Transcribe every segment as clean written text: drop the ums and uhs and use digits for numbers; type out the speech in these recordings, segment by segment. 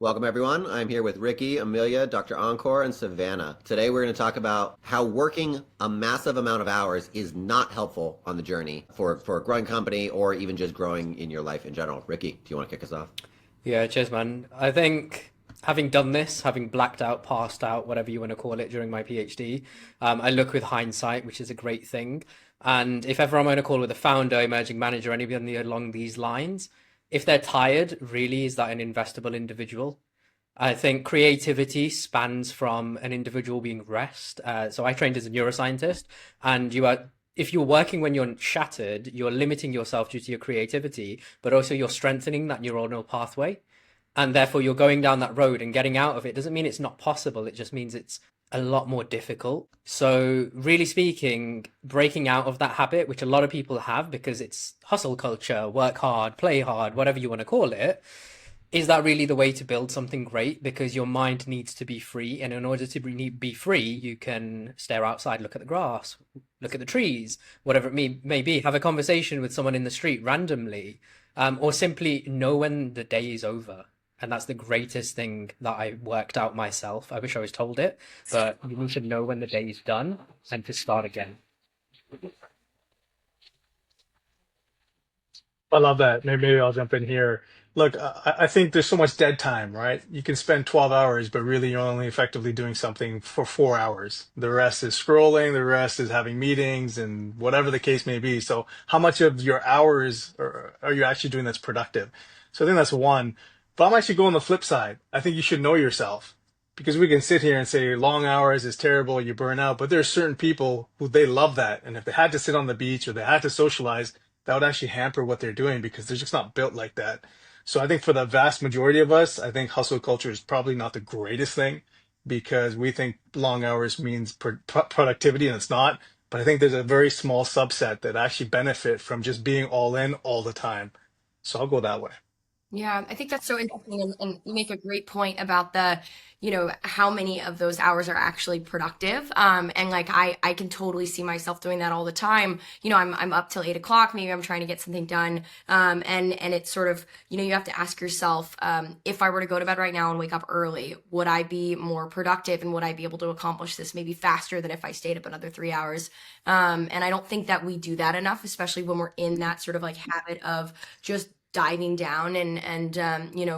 Welcome, everyone. I'm here with Ricky, Amelia, Dr.Ankur, and Savannah. Today, we're going to talk about how working a massive amount of hours is not helpful on the journey for a growing company or even just growing in your life in general. Ricky, do you want to kick us off? Yeah, cheers, man. I think having done this, having blacked out, passed out, whatever you want to call it, during my PhD, I look with hindsight, which is a great thing. And if ever I'm on a call with a founder, emerging manager, anybody along these lines, if they're tired, really, is that an investable individual? I think creativity spans from an individual being rest. So I trained as a neuroscientist, and if you're working when you're shattered, you're limiting yourself due to your creativity, but also you're strengthening that neuronal pathway. And therefore, you're going down that road and getting out of it doesn't mean it's not possible. It just means it's a lot more difficult. So, really speaking, breaking out of that habit, which a lot of people have because it's hustle culture, work hard, play hard, whatever you want to call it, is that really the way to build something great? Because your mind needs to be free. And in order to be free, you can stare outside, look at the grass, look at the trees, whatever it may be, have a conversation with someone in the street randomly, or simply know when the day is over. And that's the greatest thing that I worked out myself. I wish I was told it, but you need to know when the day is done and to start again. I love that. Maybe I'll jump in here. Look, I think there's so much dead time, right? You can spend 12 hours, but really you're only effectively doing something for 4 hours. The rest is scrolling, the rest is having meetings and whatever the case may be. So, how much of your hours are you actually doing that's productive? So, I think that's one. But I'm actually going the flip side. I think you should know yourself because we can sit here and say long hours is terrible, you burn out, but there are certain people who they love that. And if they had to sit on the beach or they had to socialize, that would actually hamper what they're doing because they're just not built like that. So I think for the vast majority of us, I think hustle culture is probably not the greatest thing because we think long hours means productivity and it's not. But I think there's a very small subset that actually benefit from just being all in all the time. So I'll go that way. Yeah, I think that's so interesting, and you make a great point about how many of those hours are actually productive. And like I can totally see myself doing that all the time. I'm up till 8 o'clock, maybe I'm trying to get something done. And it's sort of, you have to ask yourself, if I were to go to bed right now and wake up early, would I be more productive and would I be able to accomplish this maybe faster than if I stayed up another 3 hours? And I don't think that we do that enough, especially when we're in that sort of like habit of just diving down and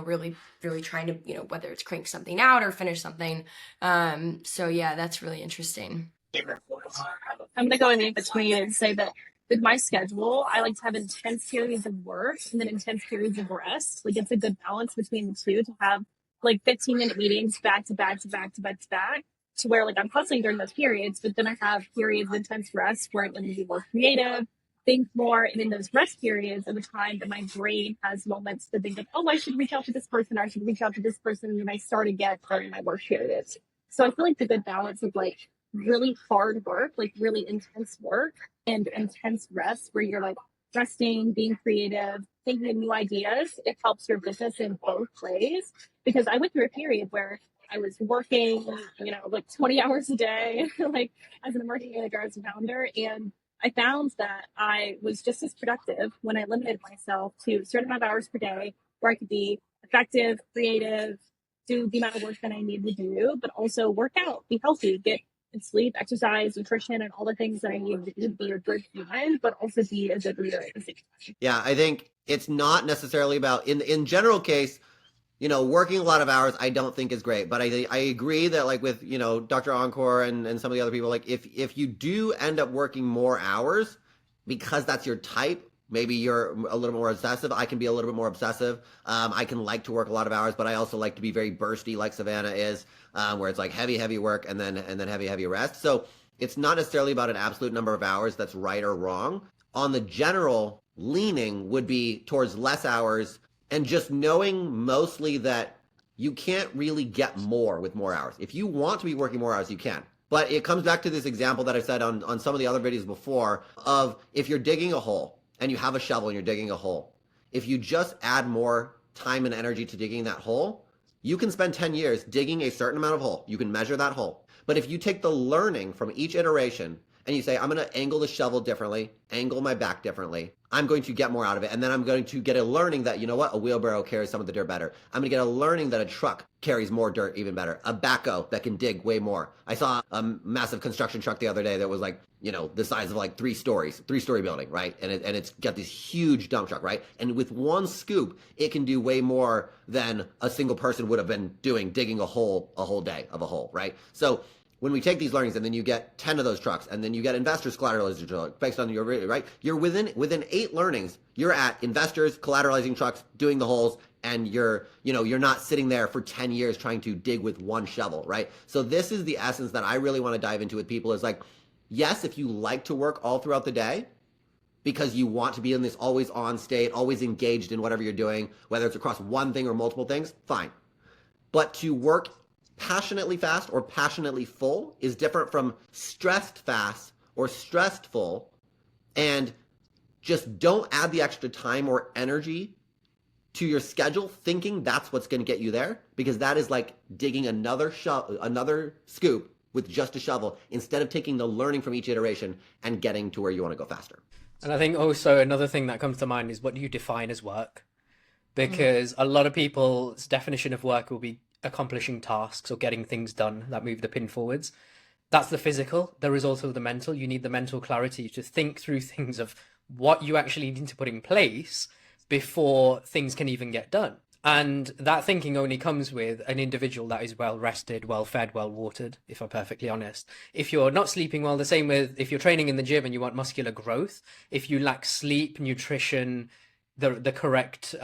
really trying to whether it's crank something out or finish something. So yeah, that's really interesting. I'm gonna go in between and say that with my schedule, I like to have intense periods of work and then intense periods of rest. Like it's a good balance between the two to have like 15-minute meetings back to back to back to back to back to where like I'm hustling during those periods, but then I have periods of intense rest where I'm going to be more creative, think more, and in those rest periods are the time that my brain has moments to think of, oh, I should reach out to this person, or I should reach out to this person, and then I start again during my work periods. So I feel like the good balance of like really hard work, like really intense work and intense rest where you're like resting, being creative, thinking of new ideas, it helps your business in both ways. Because I went through a period where I was working, like 20 hours a day, like as an emerging manager, as a founder, and I found that I was just as productive when I limited myself to a certain amount of hours per day where I could be effective, creative, do the amount of work that I need to do, but also work out, be healthy, get sleep, exercise, nutrition, and all the things that I need to do to be a good human, but also be a good leader at the same time. Yeah, I think it's not necessarily about in general case. Working a lot of hours, I don't think is great. But I agree that like with, Dr. Encore and some of the other people, like if you do end up working more hours because that's your type, maybe you're a little more obsessive. I can be a little bit more obsessive. I can like to work a lot of hours, but I also like to be very bursty like Savannah is, where it's like heavy work and then heavy rest. So it's not necessarily about an absolute number of hours that's right or wrong. On the general leaning would be towards less hours and just knowing mostly that you can't really get more with more hours. If you want to be working more hours, you can. But it comes back to this example that I said on some of the other videos before of if you're digging a hole and you have a shovel and you're digging a hole, if you just add more time and energy to digging that hole, you can spend 10 years digging a certain amount of hole. You can measure that hole. But if you take the learning from each iteration and you say, I'm going to angle the shovel differently, angle my back differently, I'm going to get more out of it. And then I'm going to get a learning that, you know what, a wheelbarrow carries some of the dirt better. I'm going to get a learning that a truck carries more dirt even better. A backhoe that can dig way more. I saw a massive construction truck the other day that was like, you know, the size of like 3-story building, right? And it's got this huge dump truck, right? And with one scoop, it can do way more than a single person would have been doing, digging a whole day of a hole, right? So when we take these learnings and then you get 10 of those trucks and then you get investors collateralizing based on your, right? You're within 8 learnings, you're at investors collateralizing trucks, doing the holes, and you're not sitting there for 10 years trying to dig with one shovel, right? So this is the essence that I really want to dive into with people is like, yes, if you like to work all throughout the day because you want to be in this always on state, always engaged in whatever you're doing, whether it's across one thing or multiple things, fine. But to work passionately fast or passionately full is different from stressed fast or stressed full. And just don't add the extra time or energy to your schedule thinking that's what's going to get you there, because that is like digging another scoop with just a shovel instead of taking the learning from each iteration and getting to where you want to go faster. And I think also another thing that comes to mind is, what do you define as work? Because a lot of people's definition of work will be accomplishing tasks or getting things done that move the pin forwards. That's the physical. There is also the mental. You need the mental clarity to think through things of what you actually need to put in place before things can even get done. And that thinking only comes with an individual that is well rested, well fed, well watered, if I'm perfectly honest. If you're not sleeping well, the same with if you're training in the gym and you want muscular growth, if you lack sleep, nutrition, the correct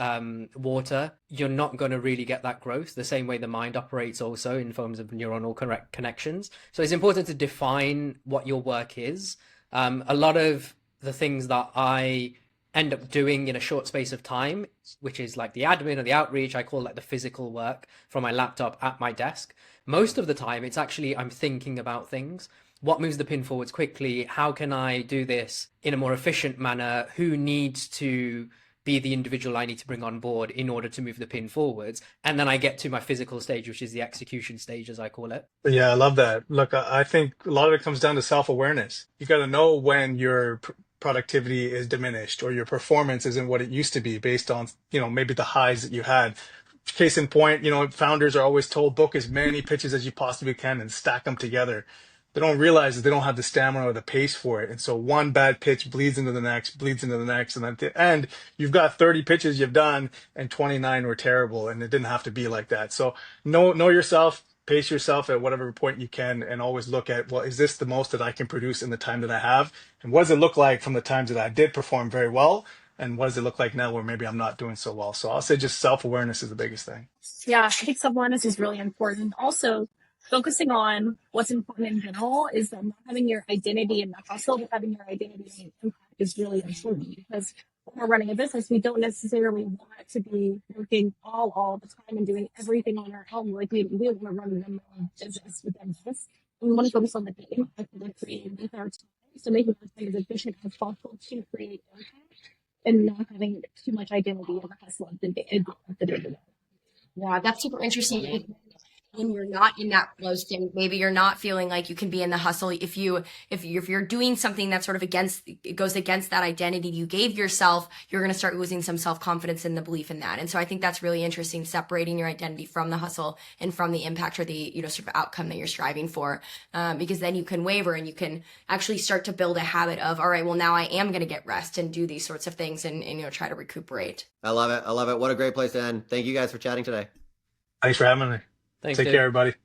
water, you're not going to really get that growth. The same way the mind operates also in forms of neuronal correct connections. So it's important to define what your work is. A lot of the things that I end up doing in a short space of time, which is like the admin or the outreach, I call like the physical work from my laptop at my desk. Most of the time, it's actually I'm thinking about things. What moves the pin forwards quickly? How can I do this in a more efficient manner? Who needs to be the individual I need to bring on board in order to move the pin forwards? And then I get to my physical stage, which is the execution stage, as I call it. Yeah, I love that. Look, I think a lot of it comes down to self-awareness. You got to know when your productivity is diminished or your performance isn't what it used to be based on, maybe the highs that you had. Case in point, founders are always told book as many pitches as you possibly can and stack them together. They don't realize that they don't have the stamina or the pace for it. And so one bad pitch bleeds into the next. And at the end, you've got 30 pitches you've done and 29 were terrible. And it didn't have to be like that. So know yourself, pace yourself at whatever point you can, and always look at, well, is this the most that I can produce in the time that I have? And what does it look like from the times that I did perform very well? And what does it look like now where maybe I'm not doing so well? So I'll say just self-awareness is the biggest thing. Yeah, I think self-awareness is really important. Also, focusing on what's important in general is that not having your identity in the hustle, but having your identity in impact is really important, because when we're running a business, we don't necessarily want to be working all the time and doing everything on our own. Like we want to run an business within this. And we want to focus on the impact that we're creating with our time. So making our time as efficient as possible to create impact and not having too much identity in the hustle of the day. Yeah, that's super interesting. When you're not in that flow state, maybe you're not feeling like you can be in the hustle. If you're doing something that sort of goes against that identity you gave yourself, you're going to start losing some self-confidence in the belief in that. And so I think that's really interesting, separating your identity from the hustle and from the impact or the sort of outcome that you're striving for, because then you can waver and you can actually start to build a habit of, all right, well, now I am going to get rest and do these sorts of things and try to recuperate. I love it. What a great place to end. Thank you guys for chatting today. Thanks for having me. Thanks, Take dude. care, everybody.